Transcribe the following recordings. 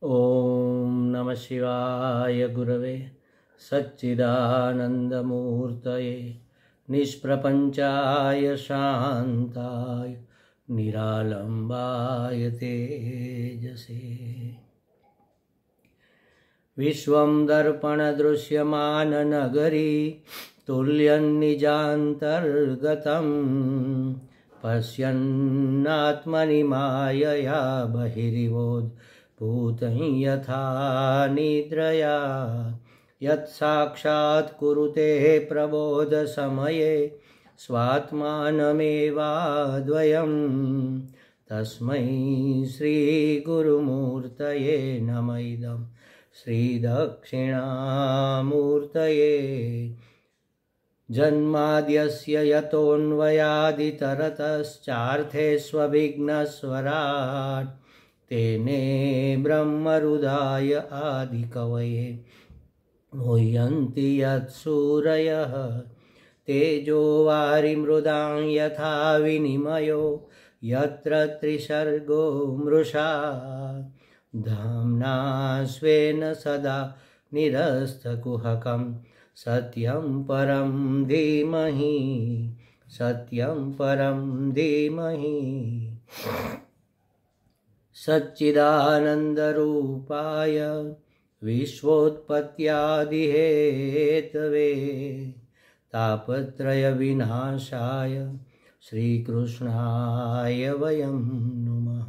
ओम नमः शिवाय गुरवे सच्चिदानन्दमूर्तये निष्प्रपञ्चाय शान्ताय निरालम्बाय तेजसे। विश्वं दर्पणदृश्यमाननगरी तुल्यन्निजान्तर्गतं पश्यन्नात्मनि मायया बहिरिवोद्भूतं यथा निद्रया यत्साक्षात् कुरुते प्रबोधसमये स्वात्मानमेवाद्वयं तस्मै श्रीगुरुमूर्तये नमः इदं श्रीदक्षिणामूर्तये। जन्माद्यस्य यतोऽन्वयादितरतश्चार्थेष्वभिघ्नस्वराट् तेने ब्रह्महृदाय आदिकवये मुह्यन्ति यत्सूरयः तेजो वारिमृदां यथा विनिमयो यत्र त्रिसर्गो मृषा धाम्ना स्वेन सदा निरस्तकुहकं सत्यं परं धीमहि सत्यं परं धीमहि। सच्चिदानन्दरूपाय विश्वोत्पत्त्यादिहेतवे तापत्रयविनाशाय श्रीकृष्णाय वयं नुमः।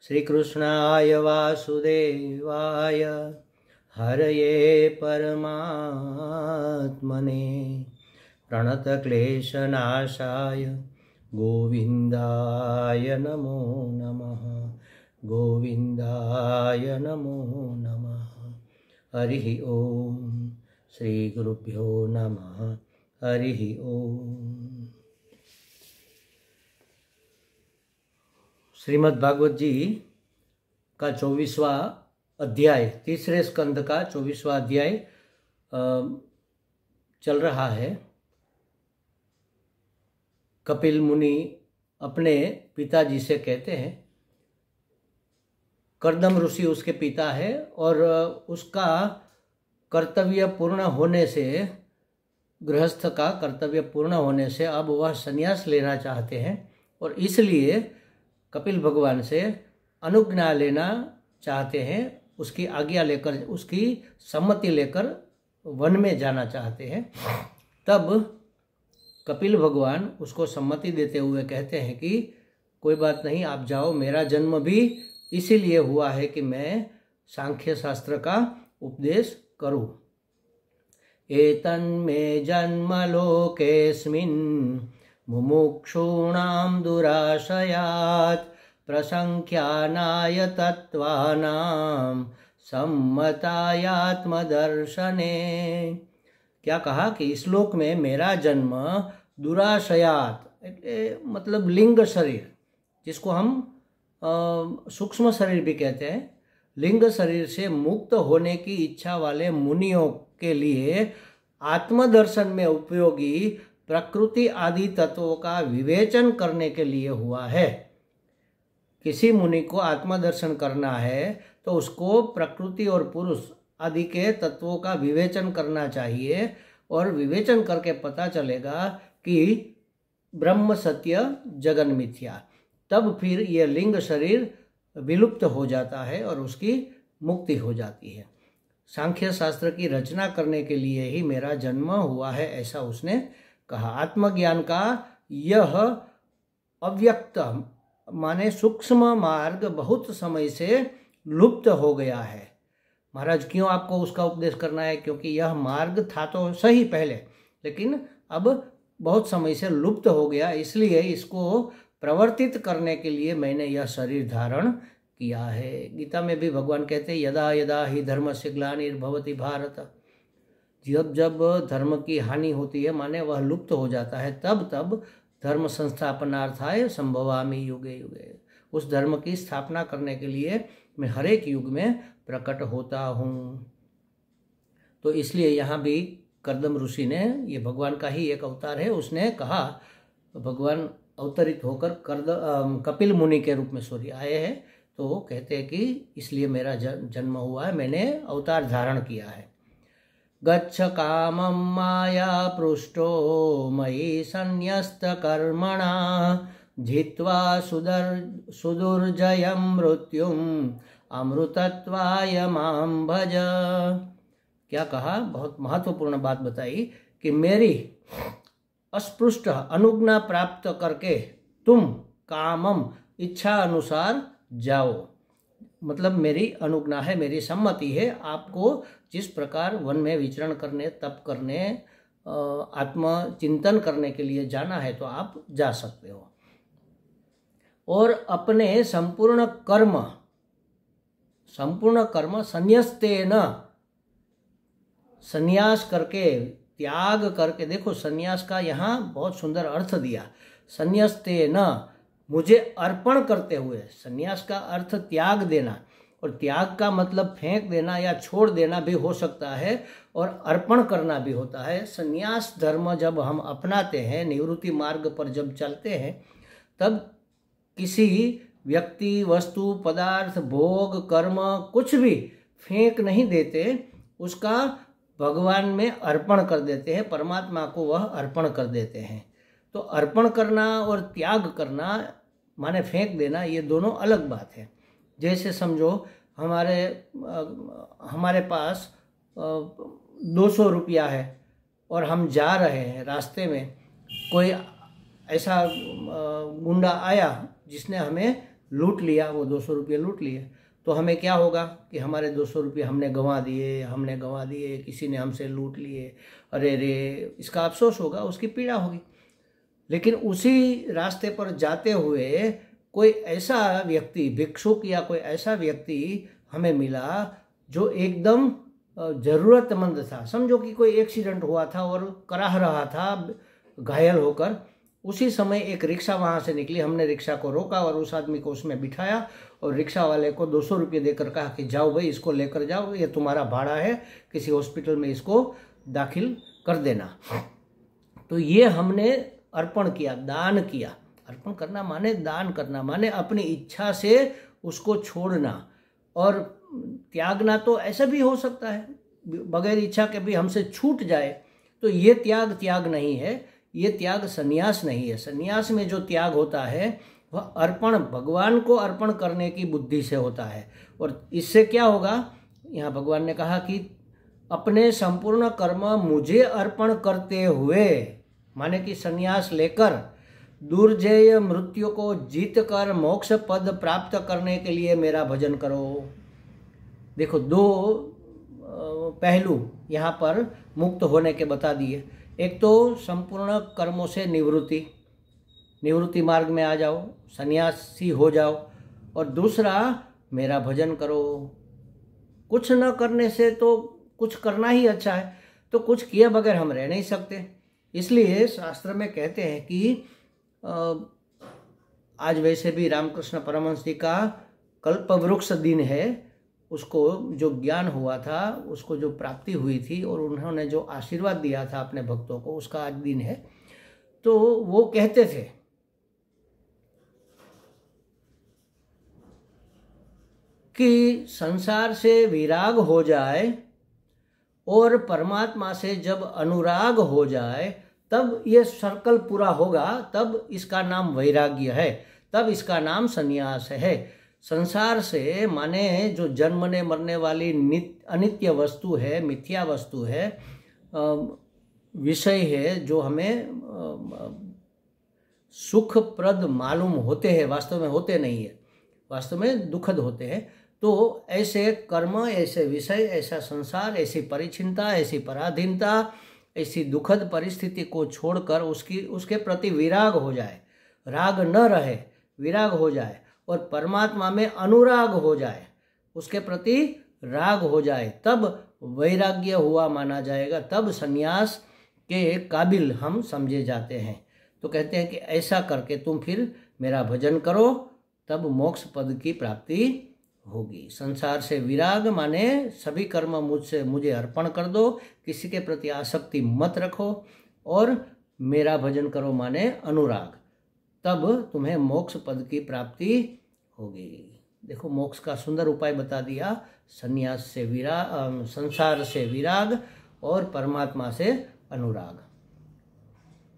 श्रीकृष्णाय वासुदेवाय हरये परमात्मने प्रणतक्लेशनाशाय गोविन्दाय नमो नमः गोविन्दाय नमो नमः। हरिः ओम श्रीगुरुभ्यो नमः। हरिः ओम। श्रीमद् भागवत जी का 24वां अध्याय, तीसरे स्कंद का 24वां अध्याय चल रहा है। कपिल मुनि अपने पिताजी से कहते हैं, कर्दम ऋषि उसके पिता है और उसका कर्तव्य पूर्ण होने से, गृहस्थ का कर्तव्य पूर्ण होने से अब वह संन्यास लेना चाहते हैं और इसलिए कपिल भगवान से अनुज्ञा लेना चाहते हैं, उसकी आज्ञा लेकर, उसकी सम्मति लेकर वन में जाना चाहते हैं। तब कपिल भगवान उसको सम्मति देते हुए कहते हैं कि कोई बात नहीं, आप जाओ, मेरा जन्म भी इसीलिए हुआ है कि मैं सांख्य शास्त्र का उपदेश करूं। एतन्मे जन्म लोकेस्मिन् मुमुक्षूणां दुराशयात् प्रसंख्यानाय तत्त्वानां सम्मतायात्मदर्शने। क्या कहा कि इस लोक में मेरा जन्म दुराशयात, मतलब लिंग शरीर, जिसको हम सूक्ष्म शरीर भी कहते हैं, लिंग शरीर से मुक्त होने की इच्छा वाले मुनियों के लिए आत्मदर्शन में उपयोगी प्रकृति आदि तत्वों का विवेचन करने के लिए हुआ है। किसी मुनि को आत्मदर्शन करना है तो उसको प्रकृति और पुरुष आदि के तत्वों का विवेचन करना चाहिए और विवेचन करके पता चलेगा कि ब्रह्म सत्य जगन मिथ्या। तब फिर ये लिंग शरीर विलुप्त हो जाता है और उसकी मुक्ति हो जाती है। सांख्य शास्त्र की रचना करने के लिए ही मेरा जन्म हुआ है, ऐसा उसने कहा। आत्मज्ञान का यह अव्यक्त माने सूक्ष्म मार्ग बहुत समय से लुप्त हो गया है। महाराज, क्यों आपको उसका उपदेश करना है? क्योंकि यह मार्ग था तो सही पहले, लेकिन अब बहुत समय से लुप्त हो गया, इसलिए इसको प्रवर्तित करने के लिए मैंने यह शरीर धारण किया है। गीता में भी भगवान कहते हैं, यदा यदा ही धर्मस्य ग्लानिर्भवति भारत। जब जब धर्म की हानि होती है, माने वह लुप्त हो जाता है, तब तब धर्म संस्थापनार्थाय संभवामि युगे युगे। उस धर्म की स्थापना करने के लिए मैं हर एक युग में प्रकट होता हूँ। तो इसलिए यहाँ भी कर्दम ऋषि ने, ये भगवान का ही एक अवतार है, उसने कहा, भगवान अवतरित होकर कपिल मुनि के रूप में आए हैं तो कहते हैं कि इसलिए मेरा जन्म हुआ है, मैंने अवतार धारण किया है। गच्छ कामं माया पृष्ठो मयि संन्यस्त कर्मणा जित्वा सुदुर्जयं मृत्युम् अमृतत्वाय मां भज। क्या कहा, बहुत महत्वपूर्ण बात बताई कि मेरी अस्पृष्ट अनुज्ञा प्राप्त करके तुम कामम इच्छा अनुसार जाओ। मतलब मेरी अनुज्ञा है, मेरी सम्मति है, आपको जिस प्रकार वन में विचरण करने, तप करने, आत्मचिंतन करने के लिए जाना है तो आप जा सकते हो। और अपने संपूर्ण कर्म संन्यस्तेन, संन्यास करके, त्याग करके। देखो संन्यास का यहाँ बहुत सुंदर अर्थ दिया, संन्यस्तेन, मुझे अर्पण करते हुए। संन्यास का अर्थ त्याग देना, और त्याग का मतलब फेंक देना या छोड़ देना भी हो सकता है, और अर्पण करना भी होता है। संन्यास धर्म जब हम अपनाते हैं, निवृत्ति मार्ग पर जब चलते हैं, तब किसी व्यक्ति, वस्तु, पदार्थ, भोग, कर्म कुछ भी फेंक नहीं देते, उसका भगवान में अर्पण कर देते हैं, परमात्मा को वह अर्पण कर देते हैं। तो अर्पण करना और त्याग करना माने फेंक देना, ये दोनों अलग बात है। जैसे समझो हमारे पास 200 रुपया है और हम जा रहे हैं, रास्ते में कोई ऐसा गुंडा आया जिसने हमें लूट लिया, वो 200 रुपये लूट लिए, तो हमें क्या होगा कि हमारे 200 रुपये हमने गंवा दिए, किसी ने हमसे लूट लिए, अरे रे, इसका अफसोस होगा, उसकी पीड़ा होगी। लेकिन उसी रास्ते पर जाते हुए कोई ऐसा व्यक्ति, भिक्षुक या कोई ऐसा व्यक्ति हमें मिला जो एकदम ज़रूरतमंद था। समझो कि कोई एक्सीडेंट हुआ था और कराह रहा था घायल होकर। उसी समय एक रिक्शा वहाँ से निकली, हमने रिक्शा को रोका और उस आदमी को उसमें बिठाया और रिक्शा वाले को 200 रुपये देकर कहा कि जाओ भाई, इसको लेकर जाओ, ये तुम्हारा भाड़ा है, किसी हॉस्पिटल में इसको दाखिल कर देना। तो ये हमने अर्पण किया, दान किया। अर्पण करना माने दान करना, माने अपनी इच्छा से उसको छोड़ना। और त्यागना तो ऐसा भी हो सकता है, बगैर इच्छा के भी हमसे छूट जाए, तो ये त्याग नहीं है, ये त्याग संन्यास नहीं है। संन्यास में जो त्याग होता है वह अर्पण, भगवान को अर्पण करने की बुद्धि से होता है। और इससे क्या होगा, यहाँ भगवान ने कहा कि अपने संपूर्ण कर्म मुझे अर्पण करते हुए, माने कि संन्यास लेकर दुर्जय मृत्यु को जीत कर मोक्ष पद प्राप्त करने के लिए मेरा भजन करो। देखो, दो पहलू यहाँ पर मुक्त होने के बता दिए। एक तो संपूर्ण कर्मों से निवृत्ति मार्ग में आ जाओ, सन्यासी हो जाओ, और दूसरा मेरा भजन करो। कुछ न करने से तो कुछ करना ही अच्छा है, तो कुछ किए बगैर हम रह नहीं सकते। इसलिए शास्त्र में कहते हैं कि आज वैसे भी रामकृष्ण परमहंस जी का कल्पवृक्ष दिन है। उसको जो ज्ञान हुआ था, उसको जो प्राप्ति हुई थी और उन्होंने जो आशीर्वाद दिया था अपने भक्तों को, उसका आज दिन है। तो वो कहते थे कि संसार से विराग हो जाए और परमात्मा से जब अनुराग हो जाए, तब ये सर्कल पूरा होगा, तब इसका नाम वैराग्य है, तब इसका नाम संन्यास है। संसार से माने जो जन्मने मरने वाली अनित्य वस्तु है, मिथ्या वस्तु है, विषय है, जो हमें सुखप्रद मालूम होते हैं, वास्तव में होते नहीं है, वास्तव में दुखद होते हैं। तो ऐसे कर्म, ऐसे विषय, ऐसा संसार, ऐसी परिचिनता, ऐसी पराधीनता, ऐसी दुखद परिस्थिति को छोड़कर उसके प्रति विराग हो जाए, राग न रहे, विराग हो जाए, और परमात्मा में अनुराग हो जाए, उसके प्रति राग हो जाए, तब वैराग्य हुआ माना जाएगा, तब संन्यास के काबिल हम समझे जाते हैं। तो कहते हैं कि ऐसा करके तुम फिर मेरा भजन करो, तब मोक्ष पद की प्राप्ति होगी। संसार से विराग माने सभी कर्म मुझे अर्पण कर दो, किसी के प्रति आसक्ति मत रखो, और मेरा भजन करो माने अनुराग, तब तुम्हें मोक्ष पद की प्राप्ति होगी। देखो मोक्ष का सुंदर उपाय बता दिया, संन्यास से विराग, संसार से विराग और परमात्मा से अनुराग।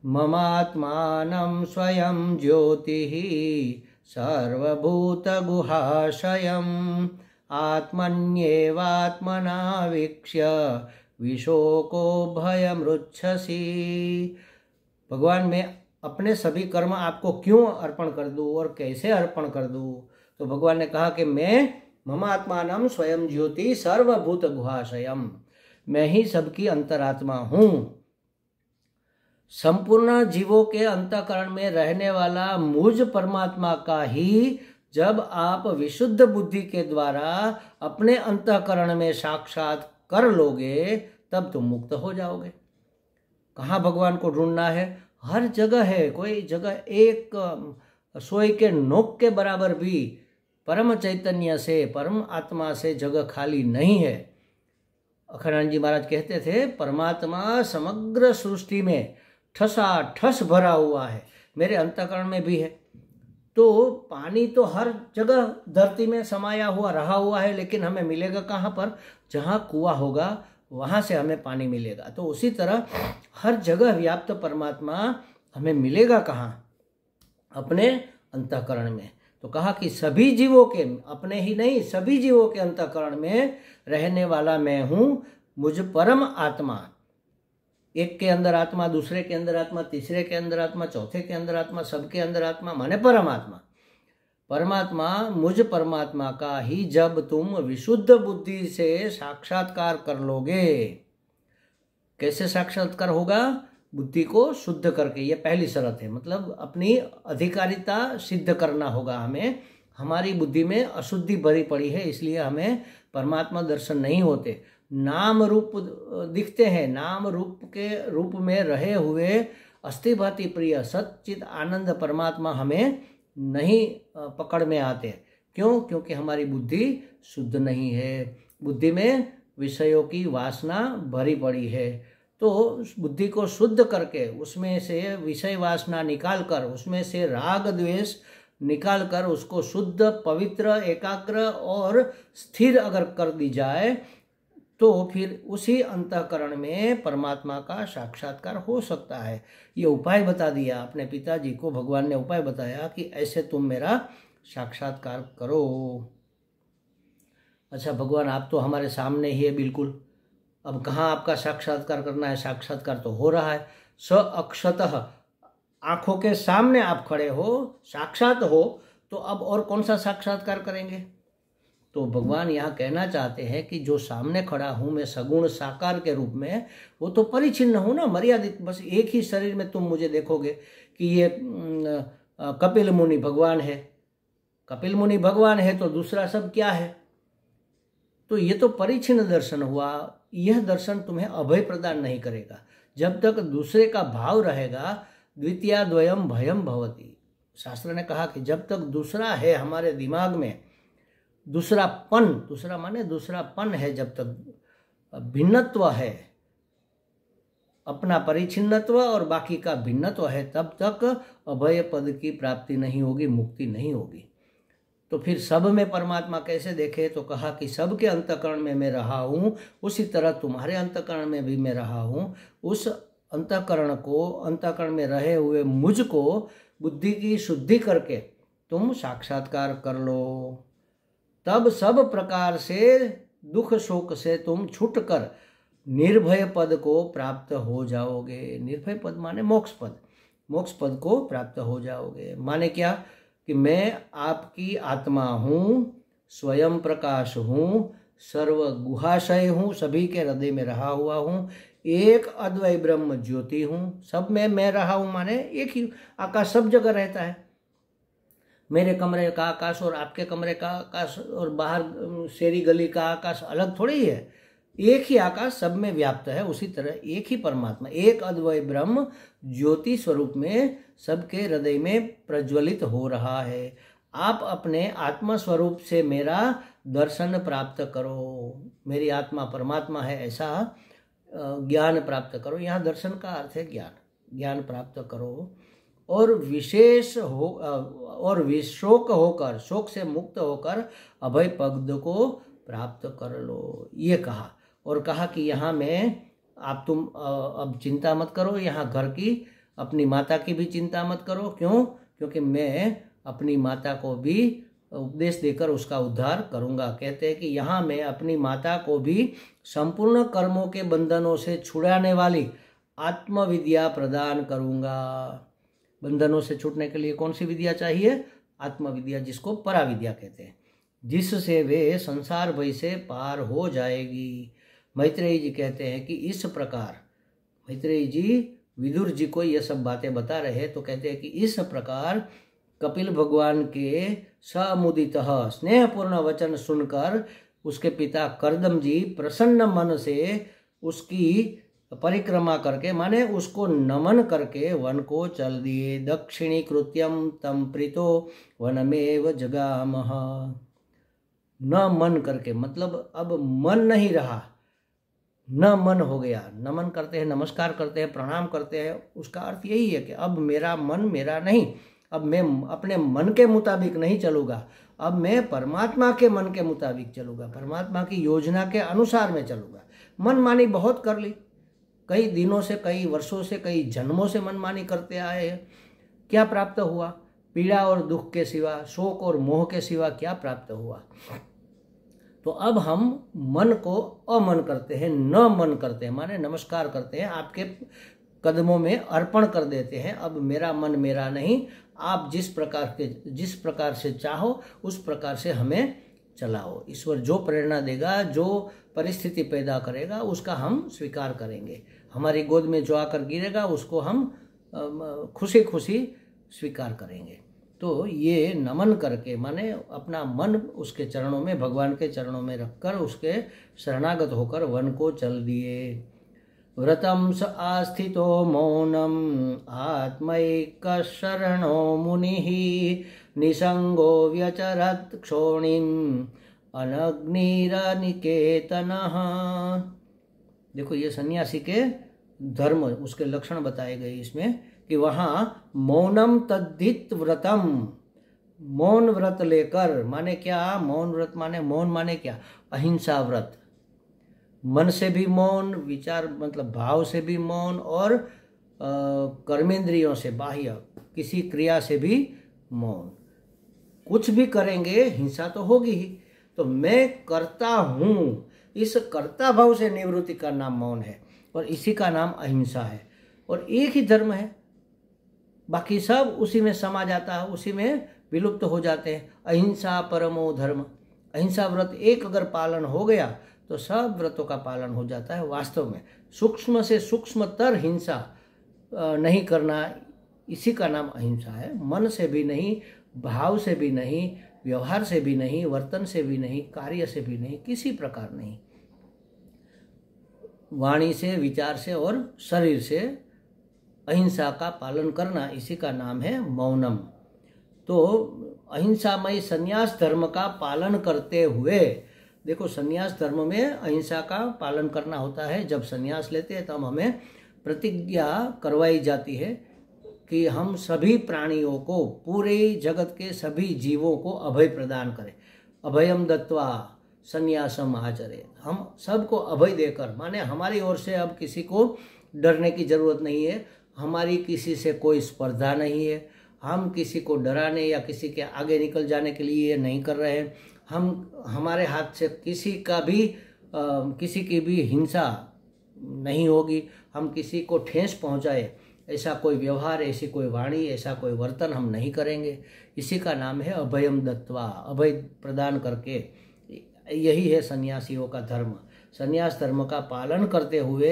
ममात्मानं स्वयं ज्योतिः सर्वभूत गुहाशयम् आत्मन्येवात्मना वीक्ष्य विशोको भयमृच्छसि। भगवान मैं अपने सभी कर्म आपको क्यों अर्पण कर दूं और कैसे अर्पण कर दूं? तो भगवान ने कहा कि मैं ममात्मानं स्वयं ज्योति सर्वभूत गुहाशयम, मैं ही सबकी अंतरात्मा हूँ। संपूर्ण जीवों के अंतःकरण में रहने वाला मुझ परमात्मा का ही जब आप विशुद्ध बुद्धि के द्वारा अपने अंतःकरण में साक्षात कर लोगे तब तुम मुक्त हो जाओगे। कहाँ भगवान को ढूंढना है? हर जगह है, कोई जगह एक सोई के नोक के बराबर भी परम चैतन्य से, परम आत्मा से जगह खाली नहीं है। अखंडानंद जी महाराज कहते थे, परमात्मा समग्र सृष्टि में ठसाठस भरा हुआ है, मेरे अंतःकरण में भी है। तो पानी तो हर जगह धरती में समाया हुआ रहा हुआ है, लेकिन हमें मिलेगा कहाँ पर? जहाँ कुआं होगा वहाँ से हमें पानी मिलेगा। तो उसी तरह हर जगह व्याप्त परमात्मा हमें मिलेगा कहाँ? अपने अंतःकरण में। तो कहा कि सभी जीवों के, अपने ही नहीं सभी जीवों के अंतःकरण में रहने वाला मैं हूँ, मुझ परम आत्मा। एक के अंदर आत्मा, दूसरे के अंदर आत्मा, तीसरे के अंदर आत्मा, चौथे के अंदर आत्मा, सबके अंदर आत्मा माने परमात्मा। परमात्मा, मुझ परमात्मा का ही जब तुम विशुद्ध बुद्धि से साक्षात्कार कर लोगे। कैसे साक्षात्कार होगा? बुद्धि को शुद्ध करके, ये पहली शर्त है। मतलब अपनी अधिकारिता सिद्ध करना होगा हमें। हमारी बुद्धि में अशुद्धि भरी पड़ी है, इसलिए हमें परमात्मा दर्शन नहीं होते। नाम रूप दिखते हैं, नाम रूप के रूप में रहे हुए अस्थिभाति प्रिय सच्चित आनंद परमात्मा हमें नहीं पकड़ में आते। क्यों? क्योंकि हमारी बुद्धि शुद्ध नहीं है, बुद्धि में विषयों की वासना भरी पड़ी है। तो उस बुद्धि को शुद्ध करके उसमें से विषय वासना निकाल कर, उसमें से राग द्वेष निकाल कर उसको शुद्ध, पवित्र, एकाग्र और स्थिर अगर कर दी जाए तो फिर उसी अंतःकरण में परमात्मा का साक्षात्कार हो सकता है। ये उपाय बता दिया अपने पिताजी को, भगवान ने उपाय बताया कि ऐसे तुम मेरा साक्षात्कार करो। अच्छा भगवान, आप तो हमारे सामने ही है बिल्कुल, अब कहाँ आपका साक्षात्कार करना है? साक्षात्कार तो हो रहा है, स अक्षतः, आंखों के सामने आप खड़े हो, साक्षात हो, तो अब और कौन सा साक्षात्कार करेंगे? तो भगवान यहाँ कहना चाहते हैं कि जो सामने खड़ा हूँ मैं सगुण साकार के रूप में, वो तो परिचिन्न हूँ ना, मर्यादित। बस एक ही शरीर में तुम मुझे देखोगे कि ये कपिल मुनि भगवान है। कपिल मुनि भगवान है तो दूसरा सब क्या है? तो ये तो परिचिन्न दर्शन हुआ। यह दर्शन तुम्हें अभय प्रदान नहीं करेगा। जब तक दूसरे का भाव रहेगा, द्वितीया द्वयम भयम भवति। शास्त्र ने कहा कि जब तक दूसरा है हमारे दिमाग में, दूसरापन, दूसरा माने दूसरापन है, जब तक भिन्नत्व है, अपना परिचिन्नत्व और बाकी का भिन्नत्व है, तब तक अभय पद की प्राप्ति नहीं होगी, मुक्ति नहीं होगी। तो फिर सब में परमात्मा कैसे देखे? तो कहा कि सबके अंतःकरण में मैं रहा हूँ, उसी तरह तुम्हारे अंतःकरण में भी मैं रहा हूँ। उस अंतःकरण को, अंतःकरण में रहे हुए मुझको बुद्धि की शुद्धि करके तुम साक्षात्कार कर लो, तब सब प्रकार से दुख शोक से तुम छूटकर निर्भय पद को प्राप्त हो जाओगे। निर्भय पद माने मोक्ष पद, मोक्ष पद को प्राप्त हो जाओगे। माने क्या? कि मैं आपकी आत्मा हूँ, स्वयं प्रकाश हूँ, सर्व गुहाशय हूँ, सभी के हृदय में रहा हुआ हूँ, एक अद्वय ब्रह्म ज्योति हूँ। सब में मैं रहा हूँ माने एक ही आकाश सब जगह रहता है। मेरे कमरे का आकाश और आपके कमरे का आकाश और बाहर शेरी गली का आकाश अलग थोड़ी है, एक ही आकाश सब में व्याप्त है। उसी तरह एक ही परमात्मा, एक अद्वय ब्रह्म ज्योति स्वरूप में सबके हृदय में प्रज्वलित हो रहा है। आप अपने आत्मा स्वरूप से मेरा दर्शन प्राप्त करो, मेरी आत्मा परमात्मा है ऐसा ज्ञान प्राप्त करो। यहाँ दर्शन का अर्थ है ज्ञान, ज्ञान प्राप्त करो। और विशेष हो और विशोक होकर, शोक से मुक्त होकर अभय पद को प्राप्त कर लो, ये कहा। और कहा कि यहाँ में तुम अब चिंता मत करो, यहाँ घर की अपनी माता की भी चिंता मत करो। क्यों? क्योंकि मैं अपनी माता को भी उपदेश देकर उसका उद्धार करूँगा। कहते हैं कि यहाँ मैं अपनी माता को भी संपूर्ण कर्मों के बंधनों से छुड़ाने वाली आत्मविद्या प्रदान करूँगा। बंधनों से छूटने के लिए कौन सी विद्या चाहिए? आत्मविद्या, जिसको पराविद्या कहते हैं, जिससे वे संसार भय से पार हो जाएगी। मैत्रेयी जी कहते हैं कि इस प्रकार, मैत्रेयी जी विदुर जी को ये सब बातें बता रहे हैं, तो कहते हैं कि इस प्रकार कपिल भगवान के समुदितः स्नेहपूर्ण वचन सुनकर उसके पिता कर्दम जी प्रसन्न मन से उसकी परिक्रमा करके, माने उसको नमन करके वन को चल दिए। दक्षिणी कृत्यम तम प्रीतो वनमेव जगामह। न मन करके मतलब अब मन नहीं रहा, न मन हो गया। नमन करते हैं, नमस्कार करते हैं, प्रणाम करते हैं, उसका अर्थ यही है कि अब मेरा मन मेरा नहीं, अब मैं अपने मन के मुताबिक नहीं चलूँगा, अब मैं परमात्मा के मन के मुताबिक चलूँगा, परमात्मा की योजना के अनुसार मैं चलूँगा। मनमानी बहुत कर ली, कई दिनों से, कई वर्षों से, कई जन्मों से मनमानी करते आए हैं। क्या प्राप्त हुआ? पीड़ा और दुख के सिवा, शोक और मोह के सिवा क्या प्राप्त हुआ? तो अब हम मन को अमन करते हैं, न मन करते हैं, माने नमस्कार करते हैं, आपके कदमों में अर्पण कर देते हैं। अब मेरा मन मेरा नहीं, आप जिस प्रकार से चाहो उस प्रकार से हमें चलाओ। ईश्वर जो प्रेरणा देगा, जो परिस्थिति पैदा करेगा, उसका हम स्वीकार करेंगे। हमारी गोद में जो आकर गिरेगा उसको हम खुशी खुशी स्वीकार करेंगे। तो ये नमन करके, माने अपना मन उसके चरणों में, भगवान के चरणों में रखकर उसके शरणागत होकर वन को चल दिए। व्रतम स आस्थितो मौनम आत्मैक शरणो मुनिः निसंगो व्यचरत् क्षोणिम अनग्निरनिकेतनः। देखो ये सन्यासी के धर्म, उसके लक्षण बताए गए इसमें कि वहाँ मौनम तद्धित व्रतम, मौन व्रत लेकर, माने क्या? मौन व्रत माने, मौन माने क्या? अहिंसा व्रत। मन से भी मौन, विचार मतलब भाव से भी मौन, और कर्मेंद्रियों से, बाह्य किसी क्रिया से भी मौन। कुछ भी करेंगे हिंसा तो होगी ही। तो मैं करता हूँ, इस कर्ता भाव से निवृत्ति का नाम मौन है, और इसी का नाम अहिंसा है। और एक ही धर्म है, बाकी सब उसी में समा जाता है, उसी में विलुप्त हो जाते हैं। अहिंसा परमो धर्म। अहिंसा व्रत एक अगर पालन हो गया तो सब व्रतों का पालन हो जाता है। वास्तव में सूक्ष्म से सूक्ष्मतर हिंसा नहीं करना, इसी का नाम अहिंसा है। मन से भी नहीं, भाव से भी नहीं, व्यवहार से भी नहीं, वर्तन से भी नहीं, कार्य से भी नहीं, किसी प्रकार नहीं। वाणी से, विचार से और शरीर से अहिंसा का पालन करना, इसी का नाम है मौनम। तो अहिंसामय संन्यास धर्म का पालन करते हुए, देखो संन्यास धर्म में अहिंसा का पालन करना होता है। जब संन्यास लेते हैं तब हमें प्रतिज्ञा करवाई जाती है कि हम सभी प्राणियों को, पूरे जगत के सभी जीवों को अभय प्रदान करें। अभयम दत्वा संन्यासम आचरे। हम सबको अभय देकर, माने हमारी ओर से अब किसी को डरने की जरूरत नहीं है, हमारी किसी से कोई स्पर्धा नहीं है, हम किसी को डराने या किसी के आगे निकल जाने के लिए नहीं कर रहे हैं। हमारे हाथ से किसी की भी हिंसा नहीं होगी, हम किसी को ठेस पहुंचाए ऐसा कोई व्यवहार, ऐसी कोई वाणी, ऐसा कोई वर्तन हम नहीं करेंगे। इसी का नाम है अभयम दत्वा, अभय प्रदान करके। यही है सन्यासियों का धर्म। सन्यास धर्म का पालन करते हुए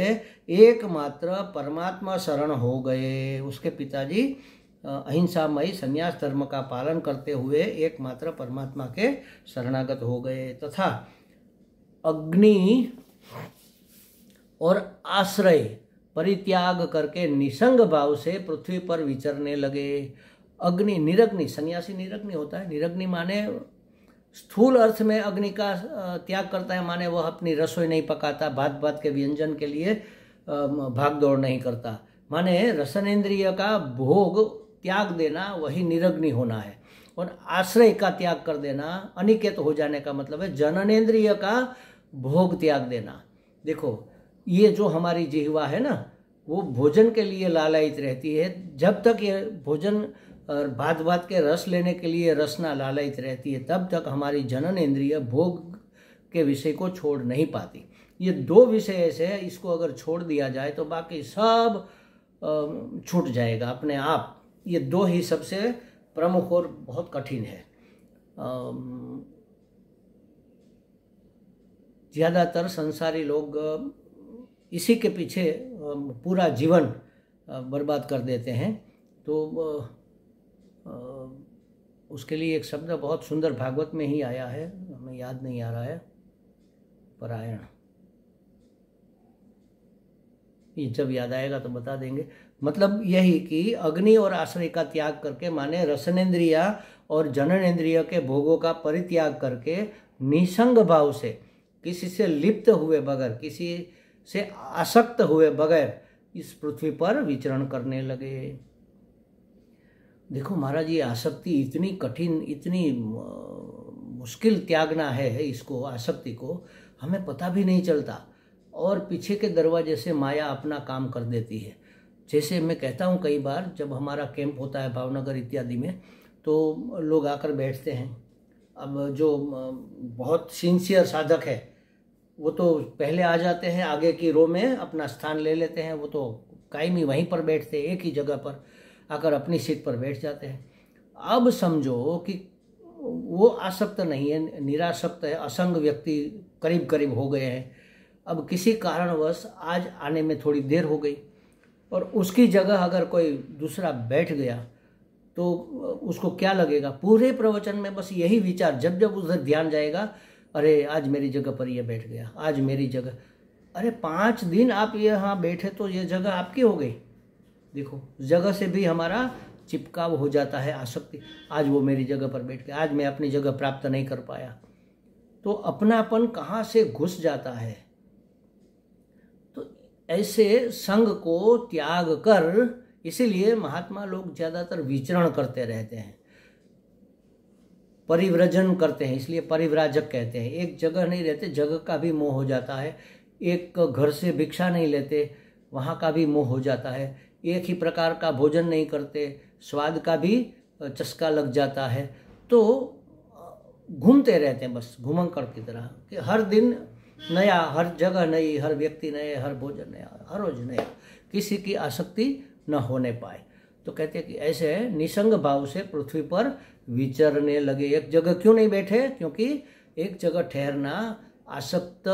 एकमात्र परमात्मा शरण हो गए। उसके पिताजी अहिंसामयी सन्यास धर्म का पालन करते हुए एकमात्र परमात्मा के शरणागत हो गए, तथा अग्नि और आश्रय परित्याग करके निसंग भाव से पृथ्वी पर विचरने लगे। अग्नि, निरग्नि, सन्यासी निरग्नि होता है। निरग्नि माने स्थूल अर्थ में अग्नि का त्याग करता है, माने वह अपनी रसोई नहीं पकाता, भात भात के व्यंजन के लिए भाग दौड़ नहीं करता, माने रसनेन्द्रिय का भोग त्याग देना वही निरग्नि होना है, और आश्रय का त्याग कर देना, अनिकेत हो जाने का मतलब है जननेन्द्रिय का भोग त्याग देना। देखो ये जो हमारी जिह्वा है ना, वो भोजन के लिए लालायित रहती है। जब तक ये भोजन और भात भात के रस लेने के लिए रसना लालायित रहती है, तब तक हमारी जननेन्द्रिय भोग के विषय को छोड़ नहीं पाती। ये दो विषय ऐसे है, इसको अगर छोड़ दिया जाए तो बाकी सब छूट जाएगा अपने आप। ये दो ही सबसे प्रमुख और बहुत कठिन है। ज़्यादातर संसारी लोग इसी के पीछे पूरा जीवन बर्बाद कर देते हैं। तो उसके लिए एक शब्द बहुत सुंदर भागवत में ही आया है, हमें याद नहीं आ रहा है, परायण, ये जब याद आएगा तो बता देंगे। मतलब यही कि अग्नि और आश्रय का त्याग करके, माने रसनेन्द्रिया और जननेन्द्रिय के भोगों का परित्याग करके निसंग भाव से, किसी से लिप्त हुए बगैर, किसी से आसक्त हुए बगैर इस पृथ्वी पर विचरण करने लगे। देखो महाराज, ये आसक्ति इतनी कठिन, इतनी मुश्किल त्यागना है इसको, आसक्ति को, हमें पता भी नहीं चलता, और पीछे के दरवाजे से माया अपना काम कर देती है। जैसे मैं कहता हूँ कई बार, जब हमारा कैंप होता है भावनगर इत्यादि में, तो लोग आकर बैठते हैं। अब जो बहुत सिंसियर साधक है वो तो पहले आ जाते हैं, आगे की रो में अपना स्थान ले लेते हैं, वो तो कायमी वहीं पर बैठते हैं, एक ही जगह पर आकर अपनी सीट पर बैठ जाते हैं। अब समझो कि वो आसक्त नहीं है, निरासक्त है, असंग व्यक्ति करीब करीब हो गए हैं। अब किसी कारणवश आज आने में थोड़ी देर हो गई, और उसकी जगह अगर कोई दूसरा बैठ गया तो उसको क्या लगेगा? पूरे प्रवचन में बस यही विचार, जब जब उधर ध्यान जाएगा, अरे आज मेरी जगह पर ये बैठ गया, आज मेरी जगह। अरे 5 दिन आप यहाँ बैठे तो ये जगह आपकी हो गई। देखो, जगह से भी हमारा चिपकाव हो जाता है आसक्ति। आज वो मेरी जगह पर बैठ गया, आज मैं अपनी जगह प्राप्त नहीं कर पाया, तो अपनापन कहाँ से घुस जाता है। तो ऐसे संग को त्याग कर, इसीलिए महात्मा लोग ज़्यादातर विचरण करते रहते हैं, परिव्रजन करते हैं, इसलिए परिव्राजक कहते हैं। एक जगह नहीं रहते, जगह का भी मोह हो जाता है। एक घर से भिक्षा नहीं लेते, वहाँ का भी मोह हो जाता है। एक ही प्रकार का भोजन नहीं करते, स्वाद का भी चस्का लग जाता है। तो घूमते रहते हैं बस घुमंकर की तरह, कि हर दिन नया, हर जगह नई, हर व्यक्ति नए, हर भोजन नया, हर रोज नया, किसी की आसक्ति न होने पाए। तो कहते हैं कि ऐसे निसंग भाव से पृथ्वी पर विचरने लगे। एक जगह क्यों नहीं बैठे? क्योंकि एक जगह ठहरना आसक्त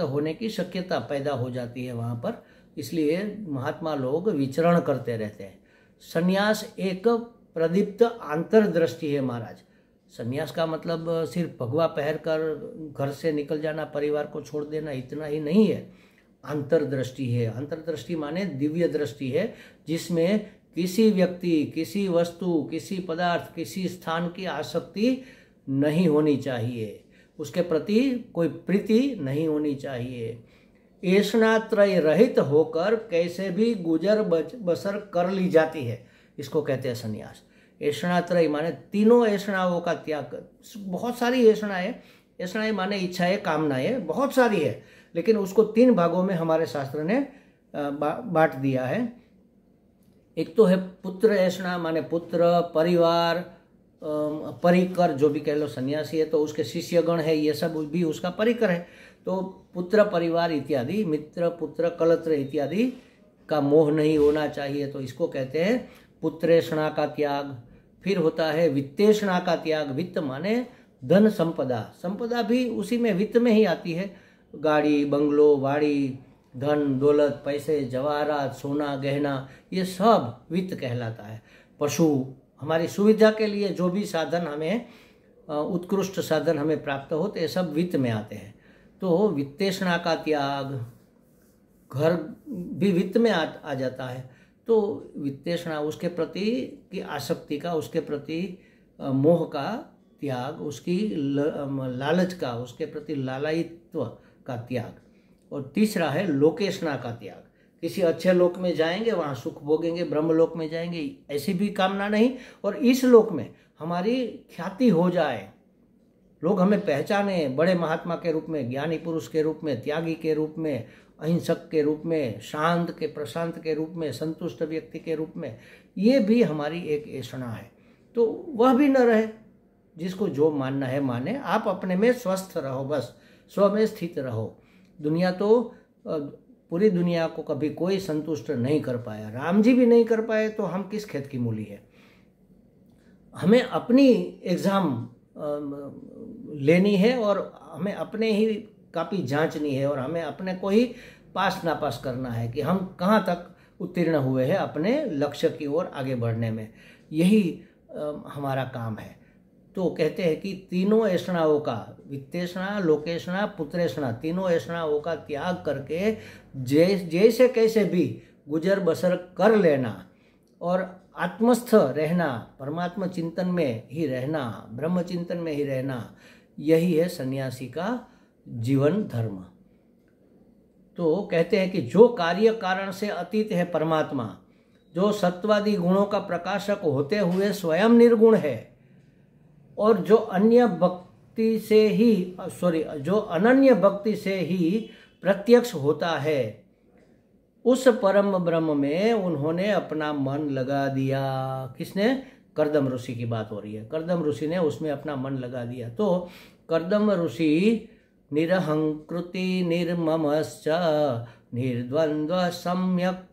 होने की शक्यता पैदा हो जाती है वहाँ पर, इसलिए महात्मा लोग विचरण करते रहते हैं। संन्यास एक प्रदीप्त अंतर्दृष्टि है महाराज। संन्यास का मतलब सिर्फ भगवा पहन कर घर से निकल जाना, परिवार को छोड़ देना, इतना ही नहीं है। अंतर्दृष्टि है। अंतर्दृष्टि माने दिव्य दृष्टि है, जिसमें किसी व्यक्ति, किसी वस्तु, किसी पदार्थ, किसी स्थान की आसक्ति नहीं होनी चाहिए, उसके प्रति कोई प्रीति नहीं होनी चाहिए। ऐषणात्रय रहित होकर कैसे भी गुजर बसर कर ली जाती है, इसको कहते हैं संन्यास। ऐषणात्रय माने तीनों ऐषणाओं का त्याग। बहुत सारी ऐषणाएं, ऐषणाएं माने इच्छाएं, कामनाएं बहुत सारी है, लेकिन उसको 3 भागों में हमारे शास्त्र ने बांट दिया है। एक तो है पुत्र ऐषणा, माने पुत्र, परिवार, परिकर, जो भी कह लो, सन्यासी है तो उसके शिष्यगण है, ये सब भी उसका परिकर है। तो पुत्र, परिवार इत्यादि, मित्र, पुत्र, कलत्र इत्यादि का मोह नहीं होना चाहिए, तो इसको कहते हैं पुत्रेषणा का त्याग। फिर होता है वित्तेषणा का त्याग। वित्त माने धन संपदा, संपदा भी उसी में, वित्त में ही आती है। गाड़ी, बंगलो, वाड़ी, धन दौलत, पैसे, जवाहरात, सोना, गहना, ये सब वित्त कहलाता है। पशु, हमारी सुविधा के लिए जो भी साधन हमें, उत्कृष्ट साधन हमें प्राप्त होते, ये सब वित्त में आते हैं। तो वित्तेषणा का त्याग, घर भी वित्त में आ जाता है। तो वित्तेषणा, उसके प्रति की आसक्ति का, उसके प्रति मोह का त्याग, उसकी लालच का, उसके प्रति लालायित्व का त्याग। और तीसरा है लोकेषणा का त्याग, किसी अच्छे लोक में जाएंगे, वहाँ सुख भोगेंगे, ब्रह्मलोक में जाएंगे, ऐसी भी कामना नहीं। और इस लोक में हमारी ख्याति हो जाए, लोग हमें पहचाने बड़े महात्मा के रूप में, ज्ञानी पुरुष के रूप में, त्यागी के रूप में, अहिंसक के रूप में, शांत के प्रशांत के रूप में, संतुष्ट व्यक्ति के रूप में, ये भी हमारी एक ऐषणा है। तो वह भी न रहे, जिसको जो मानना है माने, आप अपने में स्वस्थ रहो, बस स्व में स्थित रहो। दुनिया तो पूरी दुनिया को कभी कोई संतुष्ट नहीं कर पाया, राम जी भी नहीं कर पाए, तो हम किस खेत की मूली है। हमें अपनी एग्ज़ाम लेनी है और हमें अपने ही कापी जांचनी है और हमें अपने को ही पास नापास करना है कि हम कहाँ तक उत्तीर्ण हुए हैं अपने लक्ष्य की ओर आगे बढ़ने में। यही हमारा काम है। तो कहते हैं कि तीनों ऐषणाओं का, वित्तेषणा, लोकेषणा, पुत्रेषणा, तीनों ऐषणाओं का त्याग करके जैसे कैसे भी गुजर बसर कर लेना और आत्मस्थ रहना, परमात्मा चिंतन में ही रहना, ब्रह्म चिंतन में ही रहना, यही है सन्यासी का जीवन धर्म। तो कहते हैं कि जो कार्य कारण से अतीत है परमात्मा, जो सत्वादि गुणों का प्रकाशक होते हुए स्वयं निर्गुण है और जो अन्य भक्ति से ही जो अनन्य भक्ति से ही प्रत्यक्ष होता है, उस परम ब्रह्म में उन्होंने अपना मन लगा दिया। किसने? कर्दम ऋषि की बात हो रही है। कर्दम ऋषि ने उसमें अपना मन लगा दिया। तो कर्दम ऋषि निरहंकृति निर्ममश्च निर्द्वंद्व सम्यक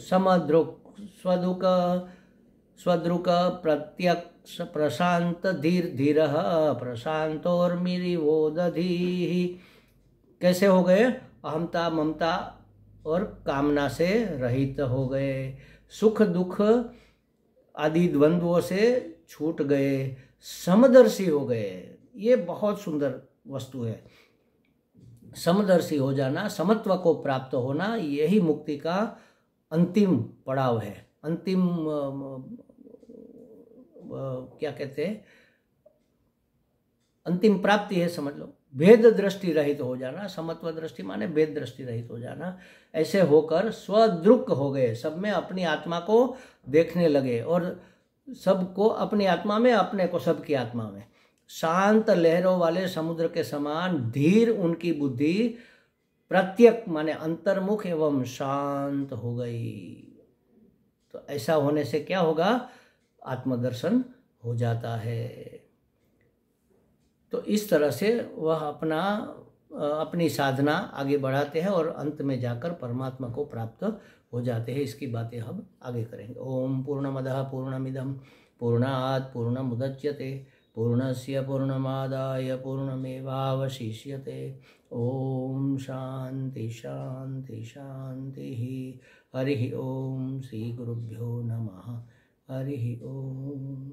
समदृक् स्वदृक् प्रत्यक्ष प्रशांत धीर धीर प्रशांतोर्मिरिवो दधीः। कैसे हो गए? अहमता ममता और कामना से रहित हो गए, सुख दुख आदि द्वंद्वों से छूट गए, समदर्शी हो गए। ये बहुत सुंदर वस्तु है। समदर्शी हो जाना, समत्व को प्राप्त होना, यही मुक्ति का अंतिम पड़ाव है। अंतिम क्या कहते हैं, अंतिम प्राप्ति है, समझ लो। भेद दृष्टि रहित हो जाना, समत्व दृष्टि माने भेद दृष्टि रहित हो जाना। ऐसे होकर स्वदृक् हो गए, सब में अपनी आत्मा को देखने लगे और सबको अपनी आत्मा में, अपने को सबकी आत्मा में। शांत लहरों वाले समुद्र के समान धीर उनकी बुद्धि प्रत्यक माने अंतर्मुख एवं शांत हो गई। तो ऐसा होने से क्या होगा? आत्मदर्शन हो जाता है। तो इस तरह से वह अपनी साधना आगे बढ़ाते हैं और अंत में जाकर परमात्मा को प्राप्त हो जाते हैं। इसकी बातें हम आगे करेंगे। ओम पूर्णमदः पूर्णमिदं पूर्णात् पूर्णमुदच्यते पूर्णस्य पूर्णमादाय पूर्णमेवावशिष्यते। ओम शांति शांति शांति। हरि ओम। श्री गुरुभ्यो नमः। हरि ओम।